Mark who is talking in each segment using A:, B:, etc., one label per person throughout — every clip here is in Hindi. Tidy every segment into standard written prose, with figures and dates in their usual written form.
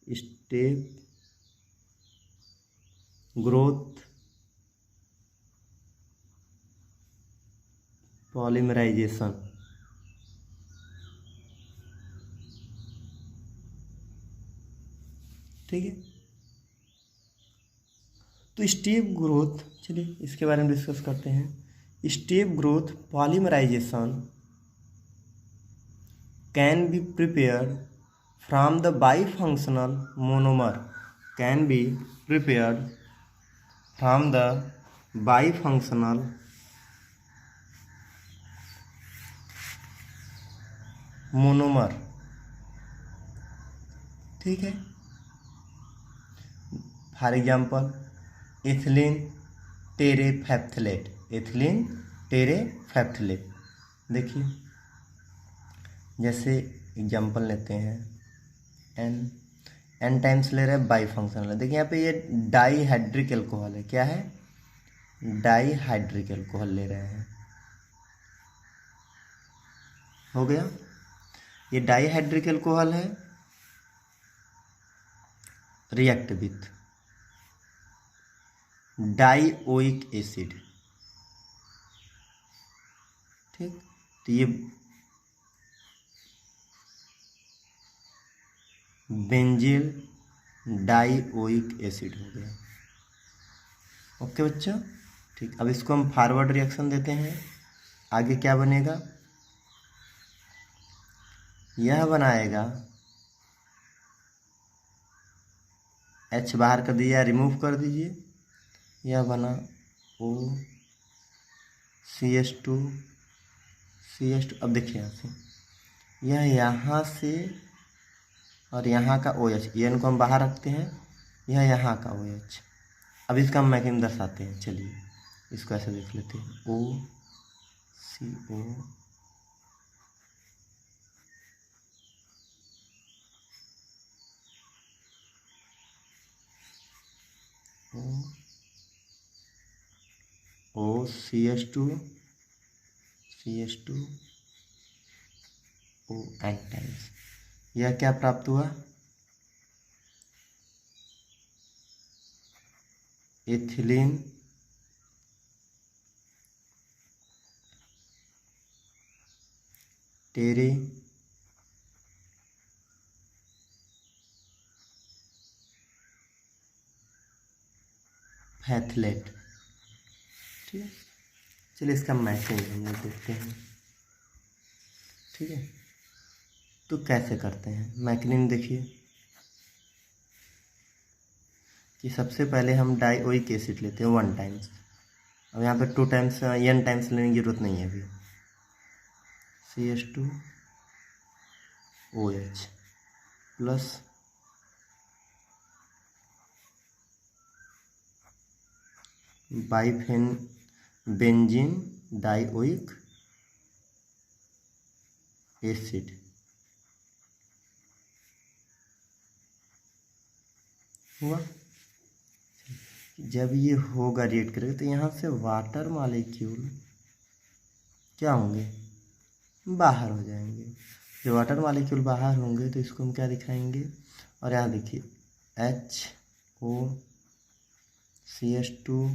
A: Step growth polymerisation. ठीक है, तो स्टेप ग्रोथ, चलिए इसके बारे में डिस्कस करते हैं। Step growth polymerisation can be prepared from the bifunctional monomer, can be prepared from the bifunctional monomer. ठीक है, for example ethylene terephthalate, ethylene terephthalate. देखिए जैसे एग्जाम्पल लेते हैं एन टाइम्स ले रहे हैं बाई फंक्शनल है। देखिए यहाँ पे ये डाईहाइड्रिक एल्कोहल है, क्या है, डाईहाइड्रिक एल्कोहल ले रहे हैं। हो गया, ये डाईहाइड्रिक एल्कोहल है, रिएक्ट विथ डाईओइक एसिड। ठीक, तो ये बेंजील डाईओइक एसिड हो गया। ओके बच्चों, ठीक, अब इसको हम फॉरवर्ड रिएक्शन देते हैं। आगे क्या बनेगा, यह बनाएगा H बाहर कर दिया, रिमूव कर दीजिए, यह बना OCH2। अब देखिए यहाँ से, यह यहाँ से और यहाँ का OH, ये इनको हम बाहर रखते हैं, यह यहाँ का OH। अब इसका हम मैकेनिज्म दर्शाते हैं, चलिए इसको ऐसे देख लेते हैं, OCO OCH2 O N times. यह क्या प्राप्त हुआ, एथिलीन टेरेफैथलेट। ठीक है, चलिए इसका मैचिंग हम लोग देखते हैं। ठीक है, तो कैसे करते हैं मैकेनिज्म, देखिए कि सबसे पहले हम डाईओइक एसिड लेते हैं 1 टाइम्स। अब यहाँ पे 2 टाइम्स n टाइम्स लेने की जरूरत नहीं है अभी। CH2OH प्लस बाइफेन बेंजीन डाईओइक एसिड। हुआ, जब ये होगा रिएक्ट करेगा तो यहाँ से वाटर मॉलिक्यूल क्या होंगे, बाहर हो जाएंगे। जब वाटर मॉलिक्यूल बाहर होंगे तो इसको हम क्या दिखाएंगे, और यहाँ देखिए HOCH2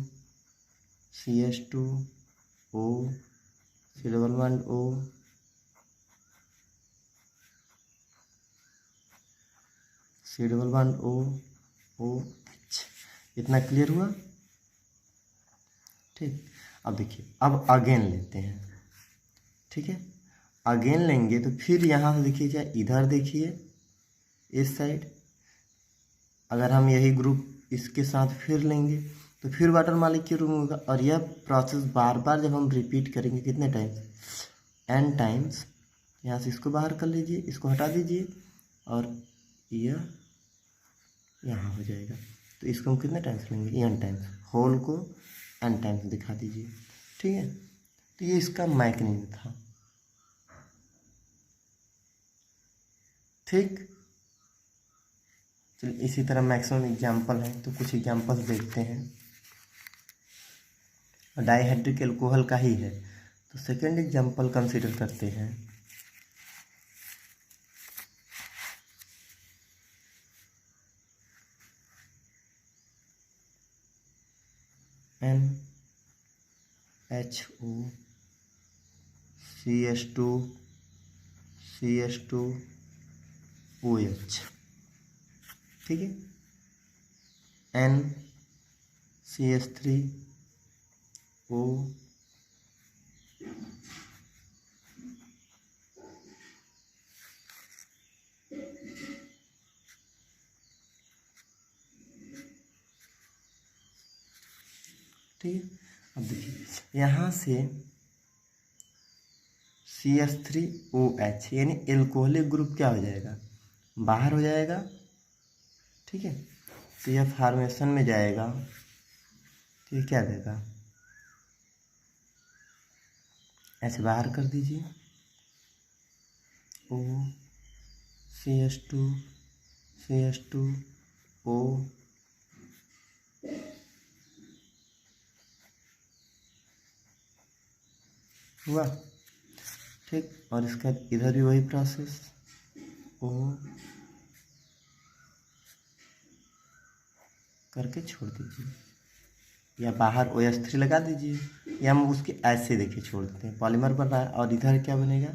A: CH2O C11O C11OOH। इतना क्लियर हुआ। ठीक, अब देखिए, अब अगेन लेते हैं। ठीक है, अगेन लेंगे तो फिर यहाँ से देखिए, क्या इधर देखिए इस साइड, अगर हम यही ग्रुप इसके साथ फिर लेंगे तो फिर वाटर मॉलिक्यूल रिमूव होगा। और यह प्रोसेस बार बार जब हम रिपीट करेंगे, कितने टाइम्स, n टाइम्स। यहाँ से इसको बाहर कर लीजिए, इसको हटा दीजिए, और यह यहाँ हो जाएगा। तो इसको हम कितने टाइम्स लेंगे, n टाइम्स, होल को n टाइम्स दिखा दीजिए। ठीक है, तो ये इसका मैकेनिज्म था। ठीक, चलिए इसी तरह मैक्सिमम एग्जाम्पल हैं, तो कुछ एग्जाम्पल्स देखते हैं। डाईहाइड्रिक एल्कोहल का ही है, तो सेकेंड एग्जाम्पल कंसीडर करते हैं। NHO CH2OH, ठीक है, NCH3O, ठीक है। अब देखिए यहाँ से CH3OH यानी एल्कोहलिक ग्रुप क्या हो जाएगा, बाहर हो जाएगा, ठीक है। तो यह फॉर्मेशन में जाएगा तो ये क्या देगा, ऐसे बाहर कर दीजिए, O CH2O हुआ, ठीक। और इसका इधर भी वही प्रोसेस, O करके छोड़ दीजिए, या बाहर OH3 लगा दीजिए, या हम उसके ऐसे देखिए छोड़ देते हैं, पॉलीमर बन रहा है। और इधर क्या बनेगा,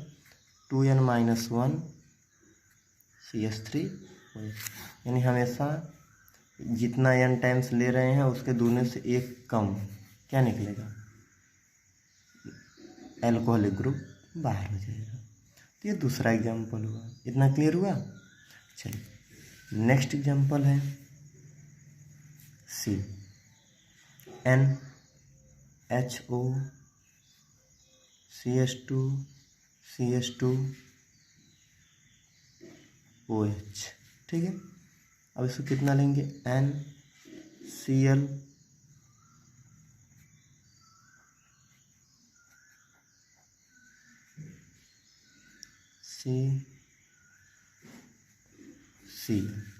A: 2N-1 CH3OH, यानी हमेशा जितना N टाइम्स ले रहे हैं उसके दूने से एक कम क्या निकलेगा, एल्कोहलिक ग्रुप बाहर हो जाएगा। तो ये दूसरा एग्जाम्पल हुआ, इतना क्लियर हुआ। चलिए नेक्स्ट एग्जाम्पल है C, NHO CH2OH, ठीक है। अब इसको कितना लेंगे, NCl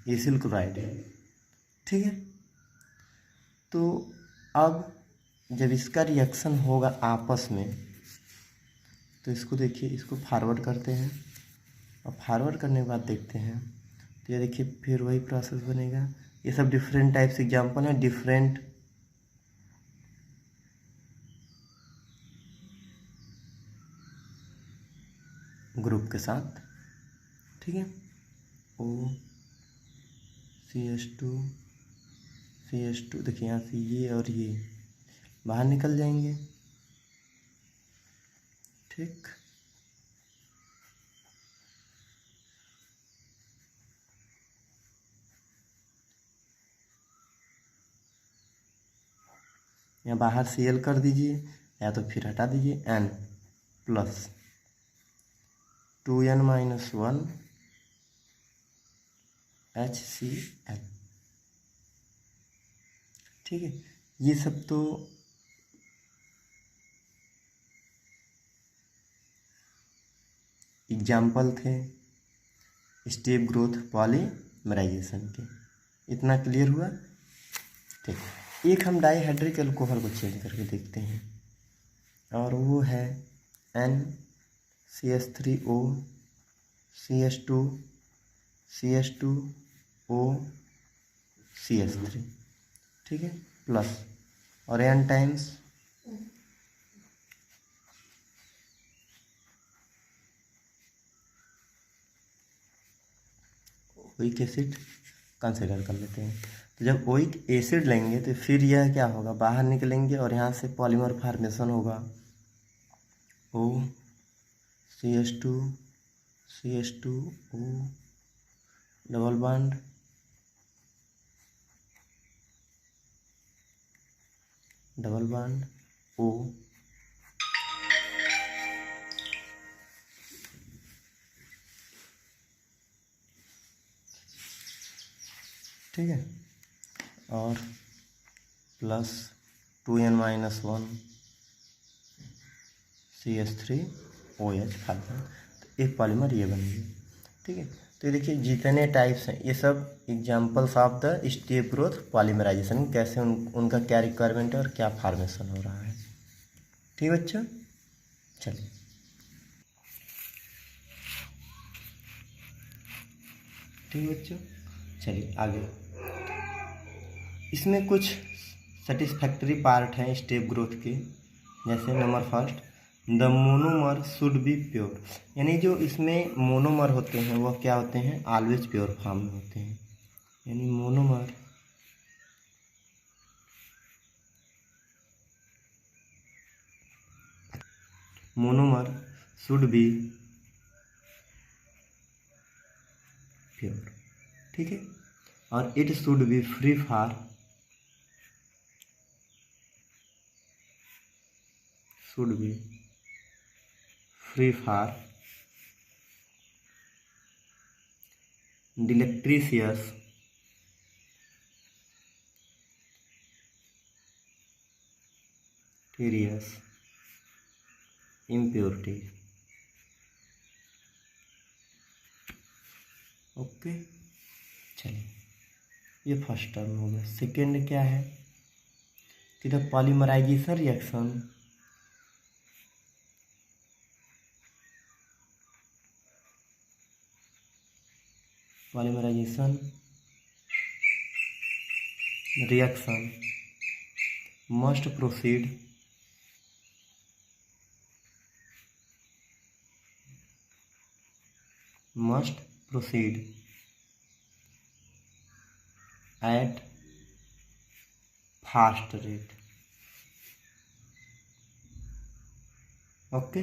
A: एसिल क्लोराइड है, ठीक है। तो अब जब इसका रिएक्शन होगा आपस में, तो इसको देखिए, इसको फॉरवर्ड करते हैं, और फॉरवर्ड करने के बाद देखते हैं तो ये देखिए फिर वही प्रोसेस बनेगा। ये सब डिफरेंट टाइप्स एग्जाम्पल हैं डिफरेंट ग्रुप के साथ, ठीक है। O CH2 देखिए यहाँ से ये और ये बाहर निकल जाएंगे, ठीक। यहाँ बाहर Cl कर दीजिए, या तो फिर हटा दीजिए, N प्लस 2N-1 HCl, ठीक है। ये सब तो एग्जाम्पल थे स्टेप ग्रोथ पॉलीमराइजेशन के, इतना क्लियर हुआ, ठीक। एक हम डाइहाइड्रिक अल्कोहल को चेंज करके देखते हैं, और वो है NCH3O CH2O CH3, ठीक है, प्लस और N times oic acid consider कर लेते हैं। तो जब ओइक एसिड लेंगे तो फिर यह क्या होगा, बाहर निकलेंगे और यहाँ से पॉलीमर फॉर्मेशन होगा, O CH2O double bond O, ठीक है, और प्लस 2N-1 CH3OH फार्मूला, तो एक पॉलीमर ये बन गया, ठीक है। तो ये देखिए जितने टाइप्स हैं ये सब examples of the step growth polymerization, कैसे उनका क्या रिक्वायरमेंट है और क्या फॉर्मेशन हो रहा है, ठीक है बच्चों। चलिए ठीक है बच्चों, चलिए आगे। इसमें कुछ सेटिस्फैक्टरी पार्ट हैं स्टेप ग्रोथ के। जैसे number first, the monomer should be pure, यानी जो इसमें मोनोमर होते हैं वह क्या होते हैं, ऑलवेज प्योर फॉर्म में होते हैं। यानी मोनोमर शुड बी प्योर, ठीक है। और it should be free for deleterious impurity। Okay, चलिए ये फर्स्ट टर्म हो गया। सेकेंड क्या है कि the polymerisation reaction must proceed at fast rate। Okay,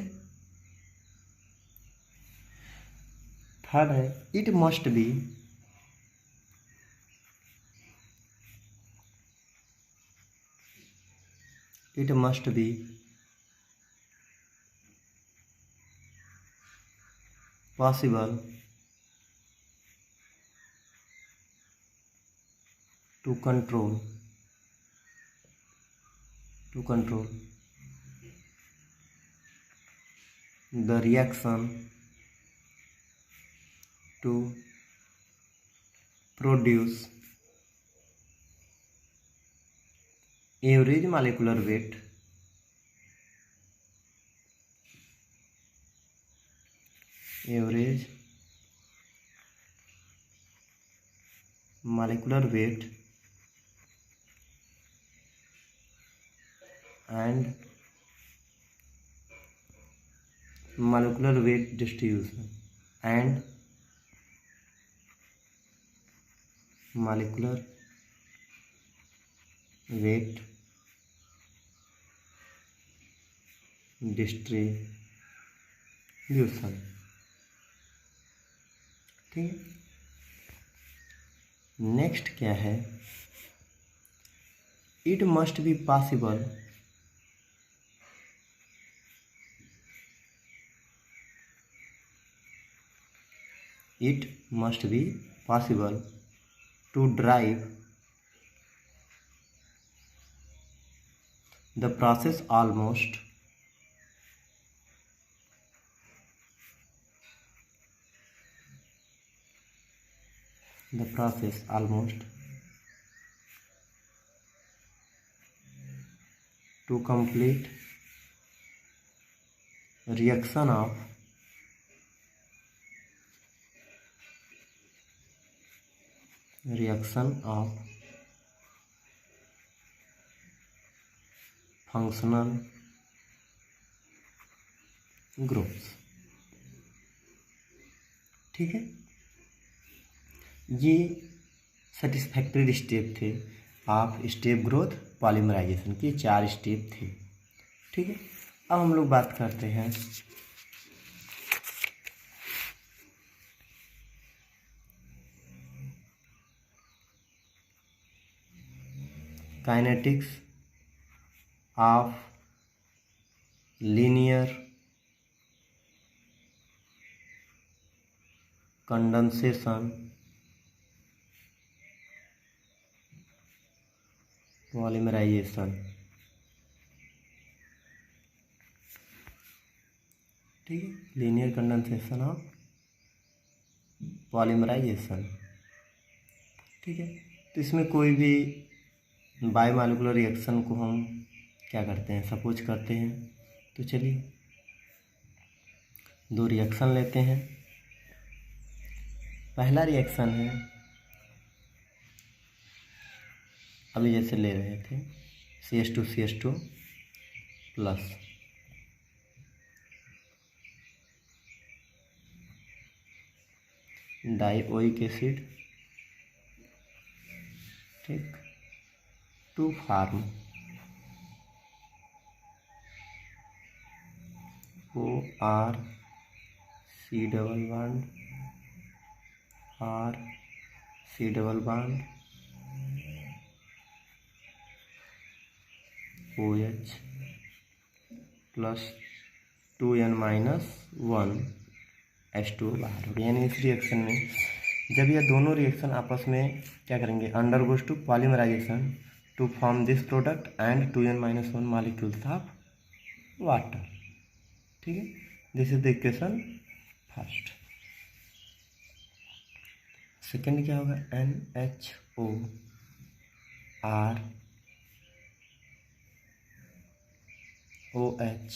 A: third है it must be possible to control the reaction to produce average molecular weight and molecular weight distribution and molecular weight distribution, ठीक है। नेक्स्ट क्या है, it must be possible to drive the process almost to complete reaction of functional groups, ठीक है। ये सेटिस्फैक्टरी स्टेप थे ऑफ स्टेप ग्रोथ पॉलीमराइजेशन के, 4 स्टेप थे, ठीक है। अब हम लोग बात करते हैं kinetics of linear condensation polymerization, ठीक है। लीनियर कंडेंसेशन ऑफ पॉलीमराइजेशन, ठीक है। तो इसमें कोई भी बायोमॉलिक्यूलर रिएक्शन को हम क्या करते हैं, सपोज करते हैं। तो चलिए 2 रिएक्शन लेते हैं। पहला रिएक्शन है, अभी जैसे ले रहे थे CH2 प्लस डाइओइक एसिड, ठीक, to form OR C double bond R C double bond OH plus 2N-1 H2O बाहर हो गया। यानी इस रिएक्शन में जब यह दोनों रिएक्शन आपस में क्या करेंगे, undergoes to polymerization to form this product and 2N-1 molecules of water, ठीक है। This is the equation first. Second क्या होगा, NHO R OH,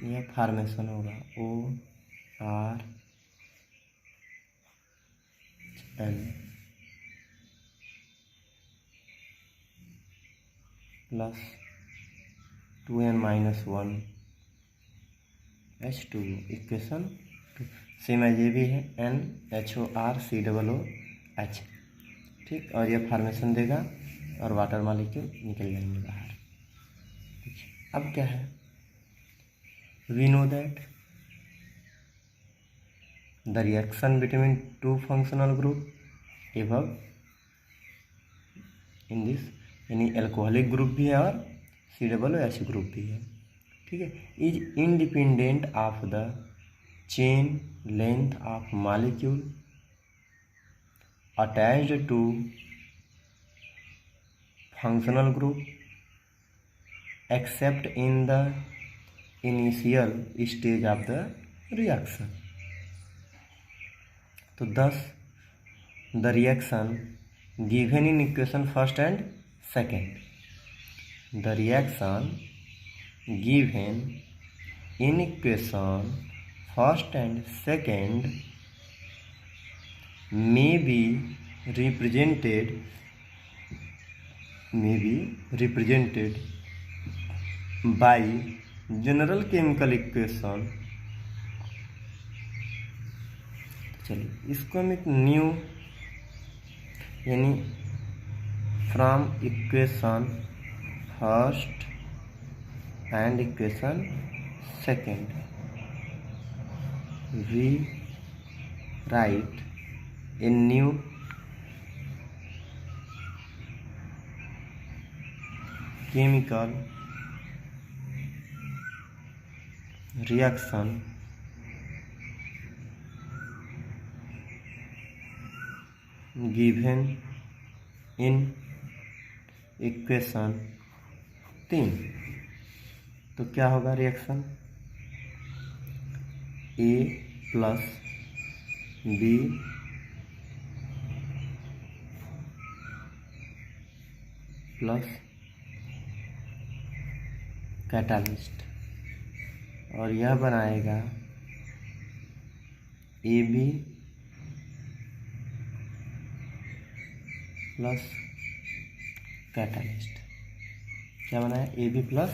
A: यह फॉर्मेशन होगा ORN plus 2N-1 H2O, equation same as ये भी है NHORCOOH, ठीक। और यह फॉर्मेशन देगा और वाटर मॉलिक्यूल निकल जाएंगे बाहर। अब क्या है, we know that the reaction between two functional group above in this, यानी एल्कोहलिक ग्रुप भी है और COOH ग्रुप भी है, ठीक है, is independent of the chain length of molecule attached to functional group except in the initial stage of the reaction. तो thus the reaction given in equation first and second, the reaction given in equation first and second may be represented by general chemical equation। चलिए इसको हम एक न्यू, यानी from equation first and equation second we write a new chemical reaction given in equation 3। तो क्या होगा रिएक्शन, A प्लस B प्लस कैटालिस्ट, और यह बनाएगा AB प्लस कैटालिस्ट। क्या बनाया, AB प्लस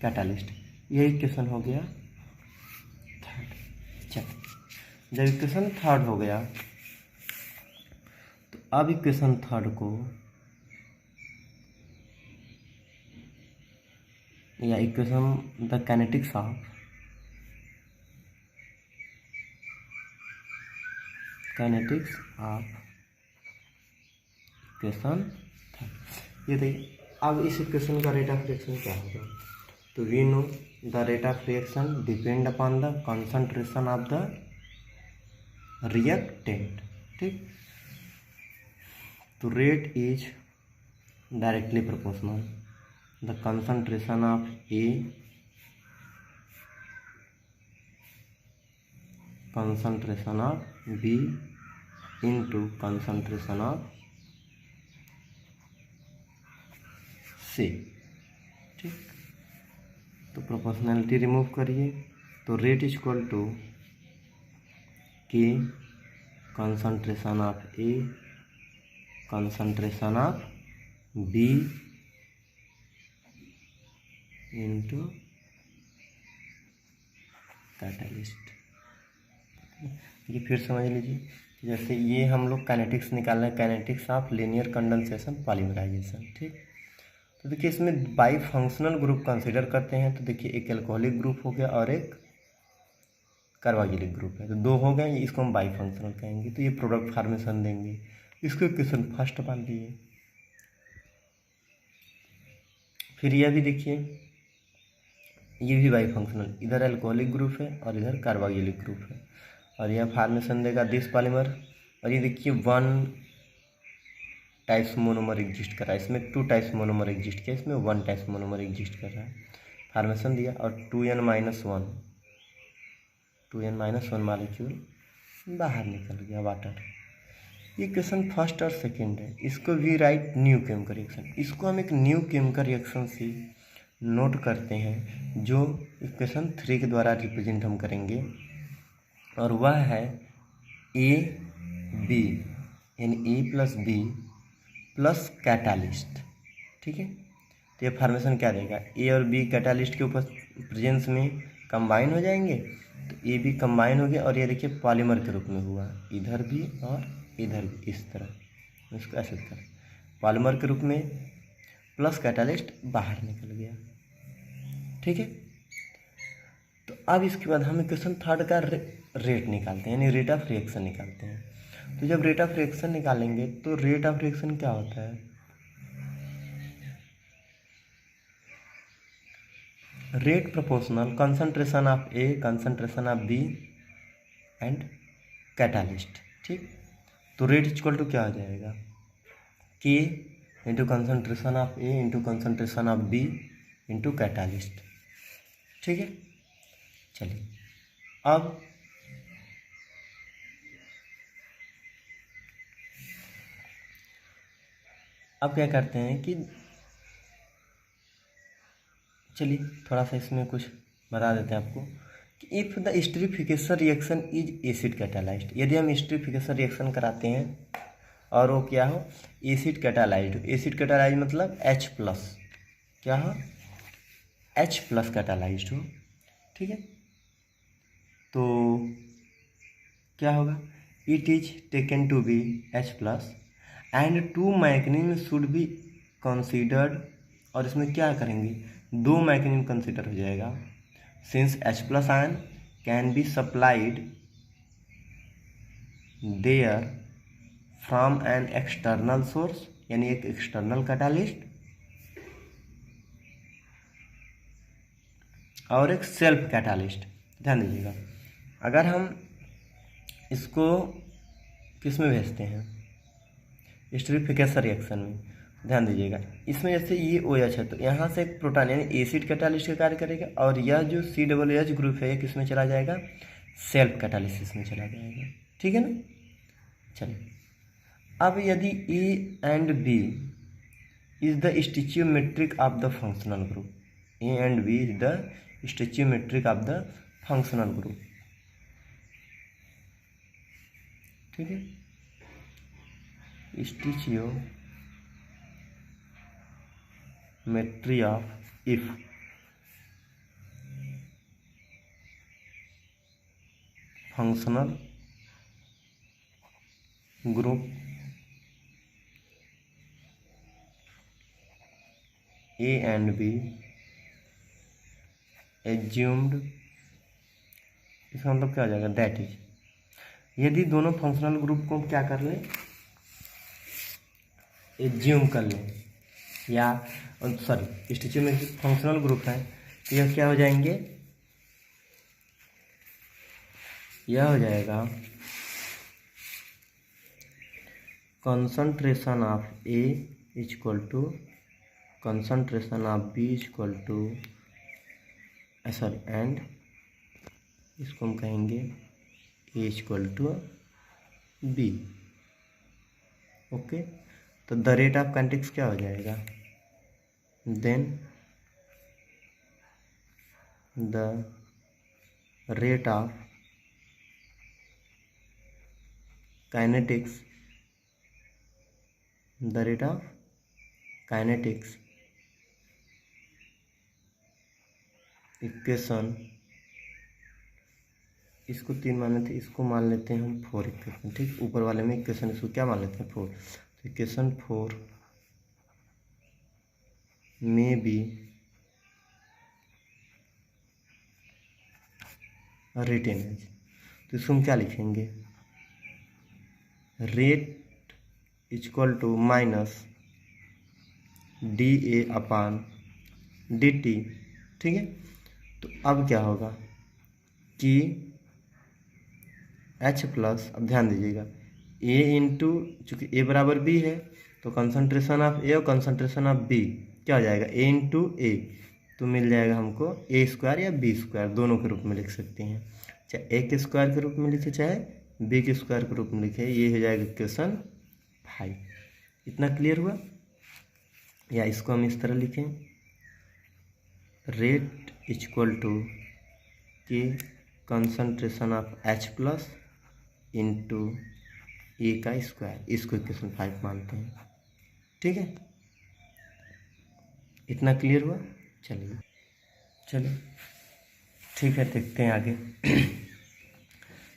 A: कैटालिस्ट। यह इक्वेशन हो गया थर्ड। चलो जब इक्वेशन थर्ड हो गया तो अब इक्वेशन थर्ड को या equation the kinetics of equation third. ये देखिए अब इस इक्वेशन का रेट ऑफ रिएक्शन क्या होगा, तो we know the rate of reaction depend upon the concentration of the reactant, ठीक। तो rate is directly proportional the concentration of A, concentration of B into concentration of C, ठीक। तो प्रोपोर्शनैलिटी रिमूव करिए तो rate is equal to K concentration of A concentration of B into catalyst. ये फिर समझ लीजिए, जैसे ये हम लोग काइनेटिक्स निकाल रहे हैं, kinetics of linear condensation polymerization. ठीक, तो देखिए इसमें बाई फंक्शनल ग्रुप कंसीडर करते हैं। तो देखिए एक एल्कोहलिक ग्रुप हो गया और एक कार्बोक्सिलिक ग्रुप है, तो दो हो गए, इसको हम बाई फंक्शनल कहेंगे। तो ये प्रोडक्ट फार्मेशन देंगे, इसको इक्वेशन फर्स्ट मान लिए। फिर यह भी देखिए, ये भी बाई फंक्शनल, इधर एल्कोहलिक ग्रुप है और इधर कार्बोक्सिलिक ग्रुप है, और यह फार्मेशन देगा दिस पॉलीमर। और ये देखिए 1 टाइप्स मोनोमर एग्जिस्ट कर रहा है, इसमें 2 टाइप्स मोनोमर एग्जिस्ट किया, इसमें 1 टाइप्स मोनोमर एग्जिस्ट कर रहा है। फार्मेशन दिया और 2n-1 मॉलिक्यूल बाहर निकल गया, वाटर। ये क्वेश्चन फर्स्ट और सेकंड है, इसको भी राइट न्यू केमिकल रिएक्शन। इसको हम एक न्यू केमिकल रिएक्शन से नोट करते हैं, जो इक्वेशन 3 के द्वारा रिप्रेजेंट हम करेंगे, और वह है AB यानी A+B प्लस कैटालिस्ट। ठीक है, तो ये फार्मेशन क्या देगा, ए और बी कैटालिस्ट के ऊपर प्रेजेंस में कंबाइन हो जाएंगे, तो ए भी कंबाइन हो गया, और ये देखिए पॉलीमर के रूप में हुआ, इधर भी और इधर भी, इस तरह इसको ऐसे कर पॉलीमर के रूप में, प्लस कैटालिस्ट बाहर निकल गया। ठीक है, तो अब इसके बाद हम इक्वेशन 3 का रेट निकालते हैं, यानी रेट ऑफ रिएक्शन निकालते हैं। तो जब रेट ऑफ रिएक्शन निकालेंगे तो रेट ऑफ रिएक्शन क्या होता है, rate proportional concentration of A, concentration of B and catalyst. ठीक, तो रेट इक्वल टू क्या हो जाएगा, K into concentration of A into concentration of B into catalyst. ठीक है, चलिए अब क्या करते हैं कि चलिए थोड़ा सा इसमें कुछ बता देते हैं आपको कि if the esterification reaction is acid catalysed, यदि हम एस्टरिफिकेशन रिएक्शन कराते हैं और वो क्या हो, एसिड कैटालाइज्ड। एसिड कैटालाइज्ड मतलब H+, क्या हो, H+ कैटालाइज्ड हो। ठीक है, तो क्या होगा, it is taken to be H+ and 2 mechanism should be considered, और इसमें क्या करेंगे, 2 मैकेनिज्म कंसीडर हो जाएगा। Since H+ ion can be supplied there from an external source, यानी एक एक्सटर्नल कैटालिस्ट, और एक सेल्फ कैटालिस्ट। ध्यान दीजिएगा, अगर हम इसको किस में भेजते हैं, एस्टरिफिकेशन रिएक्शन में, ध्यान दीजिएगा इसमें जैसे ये OH है, तो यहाँ से एक प्रोटॉन यानी एसिड कैटालिस्ट का कार्य करेगा, और यह जो COOH ग्रुप है ये किस में चला जाएगा, सेल्फ कैटालिसिस में चला जाएगा। ठीक है ना, चलिए अब यदि A and B is the stoichiometric of the functional group, A and B is the stoichiometric of the functional group. ठीक है, stoichiometry of if functional group A and B assumed, इसका मतलब क्या हो जाएगा, दैट इज, यदि दोनों फंक्शनल ग्रुप को क्या कर लें, एज्यूम कर लें, या सॉरी स्टिचियोमेट्रिक फंक्शनल ग्रुप है, तो यह क्या हो जाएंगे, यह हो जाएगा concentration of A equal to concentration of B equal to sorry and इसको हम कहेंगे A equal to B. Okay, तो द रेट ऑफ काइनेटिक्स क्या हो जाएगा, then the rate of kinetics the rate of kinetics equation, इसको 3 मान लेते हैं, इसको मान लेते हैं हम 4 इक्वेशन। ठीक, ऊपर वाले में इक्वेशन इसको क्या मान लेते हैं 4। तो इक्वेशन 4 में बी रिटेन एज, तो इसको हम क्या लिखेंगे, rate equal to minus D A upon D T. ठीक है, तो अब क्या होगा कि H प्लस, अब ध्यान दीजिएगा A इंटू, चूँकि A बराबर B है तो कंसंट्रेशन ऑफ A और कंसंट्रेशन ऑफ B क्या हो जाएगा, A इंटू ए, तो मिल जाएगा हमको A स्क्वायर या B स्क्वायर, दोनों के रूप में लिख सकते हैं, चाहे A के स्क्वायर के रूप में लिखे चाहे B के स्क्वायर के रूप में लिखे। ये हो जाएगा इक्वेशन 5। इतना क्लियर हुआ। या इसको हम इस तरह लिखें, rate equal to k concentration of H plus into A का स्क्वायर, इसको इक्वेशन 5 मानते हैं। ठीक है, इतना क्लियर हुआ। चलिए ठीक है, देखते हैं आगे।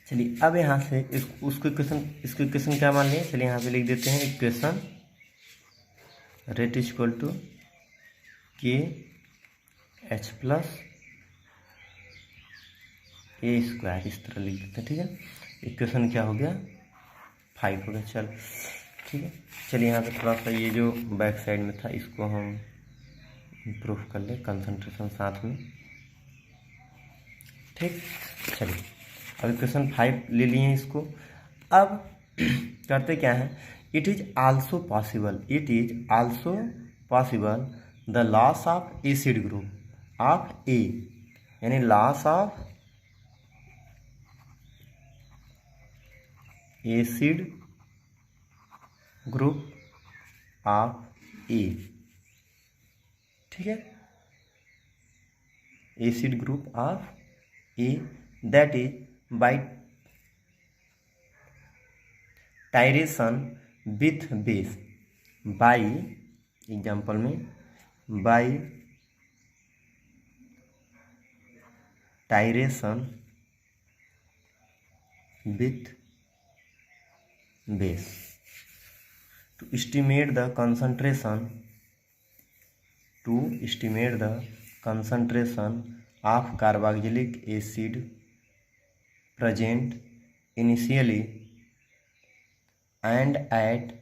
A: चलिए अब यहाँ से इसको इक्वेशन क्या मान लिया, चलिए यहाँ पे लिख देते हैं इक्वेशन रेट इक्वल टू के H प्लस ए स्क्वायर, इस तरह लिख देते हैं। ठीक है, इक्वेशन क्या हो गया 5 हो गया। चल ठीक है, चलिए यहाँ पे थोड़ा सा ये जो बैक साइड में था इसको हम इम्प्रूव कर ले, कंसंट्रेशन साथ में। ठीक, चलिए अब इक्वेशन 5 ले लिए हैं इसको। अब करते क्या है, it is also possible the loss of acid group of A, यानी loss of acid group of A. ठीक है, acid group of A that is by titration with base, by example में by titration with base to estimate the concentration of carboxylic acid present initially and at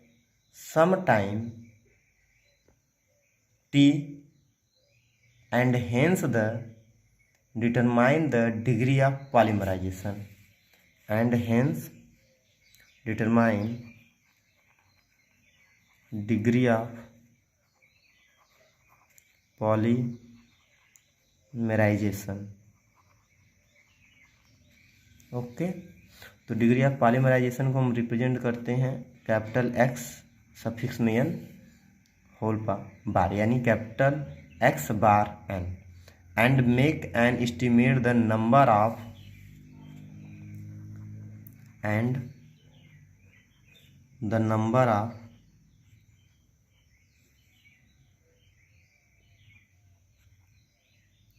A: some time t, and hence determine the degree of polymerization, and hence determine degree of polymerization। Okay, तो डिग्री ऑफ पॉलीमराइजेशन को हम रिप्रेजेंट करते हैं कैपिटल X सफिक्स में n होल बार, यानी capital X bar n, and make an estimate the number of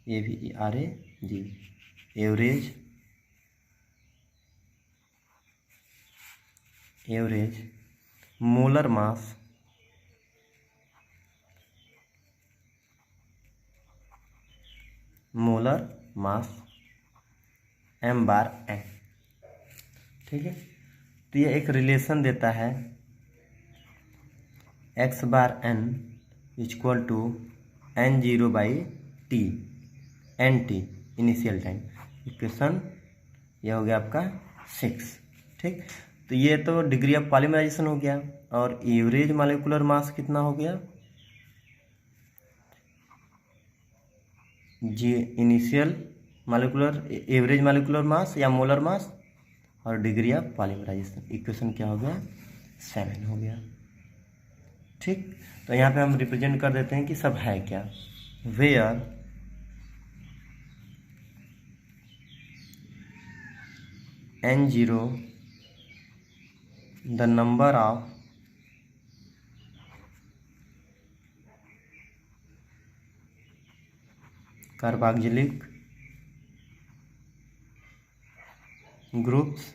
A: ये भी आर ए जी average molar mass m bar n। ठीक है, तो ये एक रिलेशन देता है x bar n equal to N0/T, NT initial time. Equation ये हो गया आपका 6। ठीक, तो ये तो डिग्री ऑफ पॉलीमराइजेशन हो गया, और एवरेज मॉलिक्यूलर मास कितना हो गया, जी initial molecular average molecular mass या मोलर मास, और डिग्री ऑफ पॉलीमराइजेशन। इक्वेशन क्या हो गया 7 हो गया। ठीक, तो यहाँ पे हम रिप्रेजेंट कर देते हैं कि सब है क्या, where N0 the number of carboxylic groups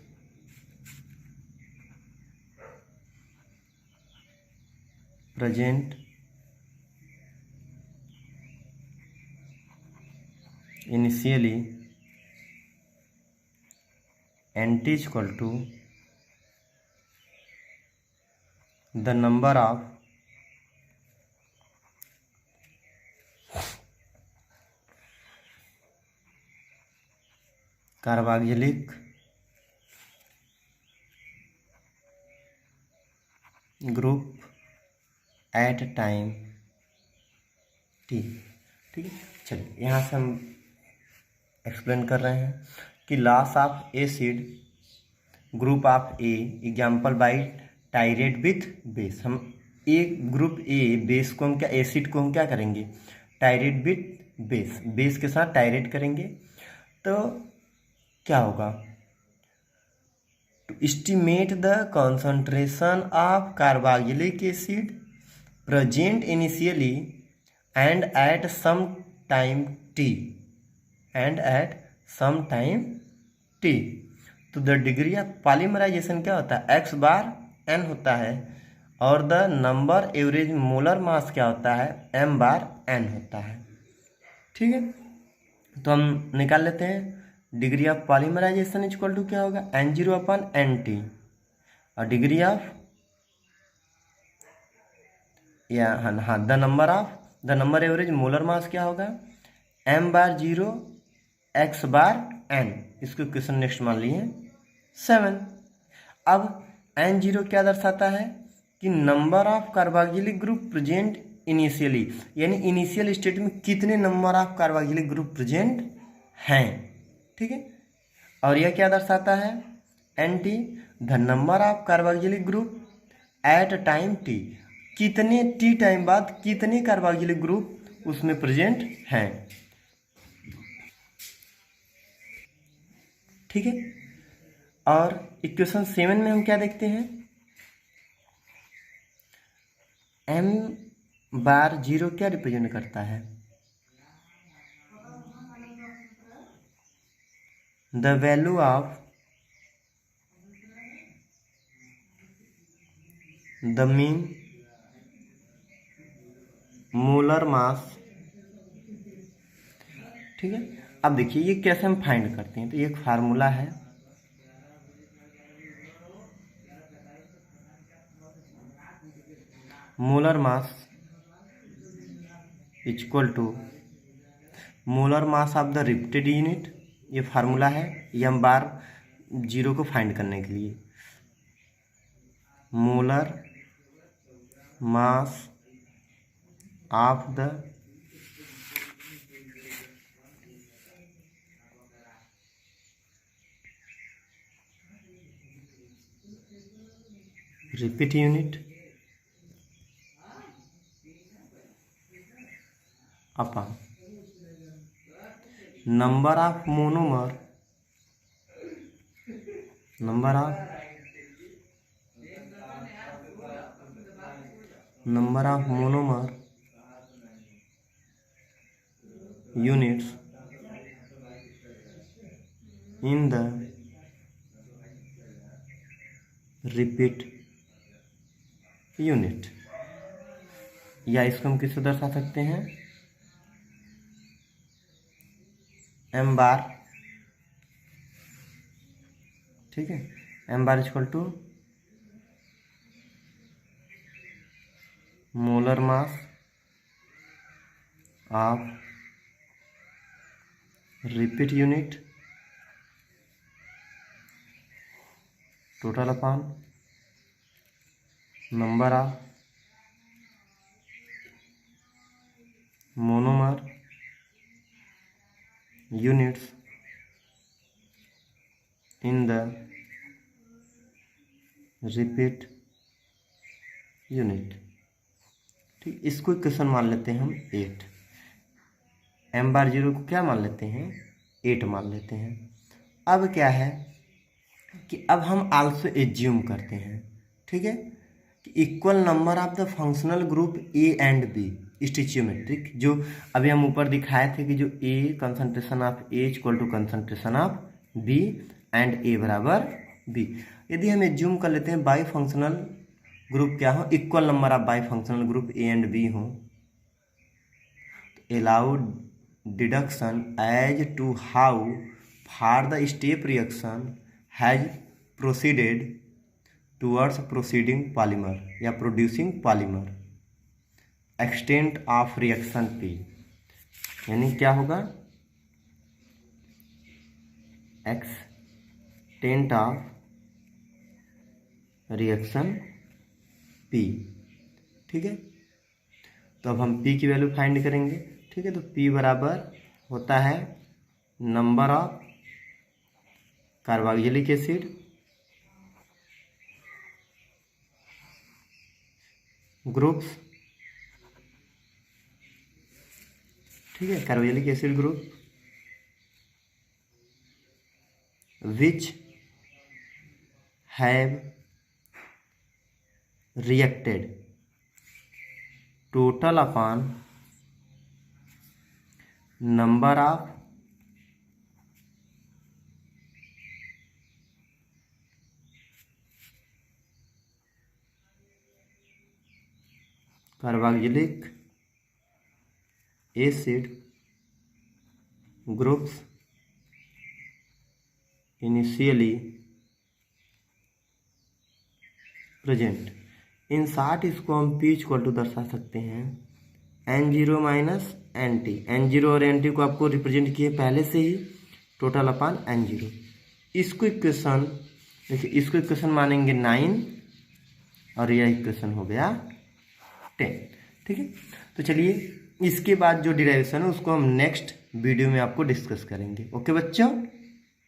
A: present initially and is equal to the number of carboxylic group at time T. ठीक है, चलिए यहाँ से हम एक्सप्लेन कर रहे हैं कि loss of acid group of A example by titrate with base. हम एक ग्रुप ए बेस को हम क्या, एसिड को हम क्या करेंगे, टाइरेट विथ बेस, बेस के साथ टाइरेट करेंगे तो क्या होगा, to estimate the concentration of carboxylic acid present initially and at some time T तो द डिग्री ऑफ पॉलीमराइजेशन क्या होता है, एक्स बार एन होता है, और the number average molar mass क्या होता है, एम बार एन होता है। ठीक है, तो हम निकाल लेते हैं degree of polymerization is equal to क्या होगा, N0 अपन NT, और degree of the number average molar mass क्या होगा, M bar 0 X bar N। इसको क्वेश्चन नेक्स्ट मान लिए 7। अब N0 क्या दर्शाता है कि number of carboxylic group present initially, यानी इनिशियल स्टेट में कितने number of carboxylic group present हैं। ठीक है, और यह क्या दर्शाता है, NT the number of carboxylic group at time T, कितने टी टाइम बाद कितने कार्बोक्जिलिक ग्रुप उसमें प्रेजेंट हैं। ठीक है, और इक्वेशन 7 में हम क्या देखते हैं, M बार 0 क्या रिप्रेजेंट करता है, the value of the mean molar mass. ठीक है, अब देखिए ये कैसे हम फाइंड करते हैं, तो ये एक फार्मूला है, molar mass equal to molar mass of the repeated unit. ये फार्मूला है, ये हम बार 0 को फाइंड करने के लिए, molar mass of the repeat unit upon number of monomer, number of monomer units in the repeat unit, या इसको हम किससे दर्शा सकते हैं, M बार। ठीक है, M bar equal to molar mass of repeat unit total upon number of monomer units in the repeat unit. ठीक, इसको क्वेश्चन मान लेते हैं हम 8, M बार 0 को क्या मान लेते हैं, 8 मान लेते हैं। अब क्या है कि अब हम आल्सो एज्यूम करते हैं, ठीक है, कि equal number of the functional group A and B, stoichiometric, जो अभी हम ऊपर दिखाए थे कि जो A concentration of A equal to concentration of B and A बराबर बी। यदि हम एज्यूम कर लेते हैं बाई फंक्शनल ग्रुप क्या हो, equal number of by functional group A and B हो, allowed deduction as to how far the step reaction has proceeded towards proceeding polymer या producing polymer, extent of reaction P. यानी क्या होगा, एक्सटेंट ऑफ रिएक्शन पी। ठीक है, तो अब हम पी की वैल्यू फाइंड करेंगे। ठीक है, तो पी बराबर होता है number of carboxylic acid groups, ठीक है, carboxylic acid group which have reacted total upon number of carboxylic acid groups initially present. In short इसको हम पी इक्वल टू दर्शा सकते हैं N0 माइनस NT। N0 और NT को आपको रिप्रेजेंट किए पहले से ही, टोटल अपान N0। इसको इक्वेशन देखिए, इसको इक्वेशन मानेंगे 9 और यह इक्वेशन हो गया 10। ठीक है, तो चलिए इसके बाद जो डिराइवेशन है उसको हम नेक्स्ट वीडियो में आपको डिस्कस करेंगे। ओके बच्चों।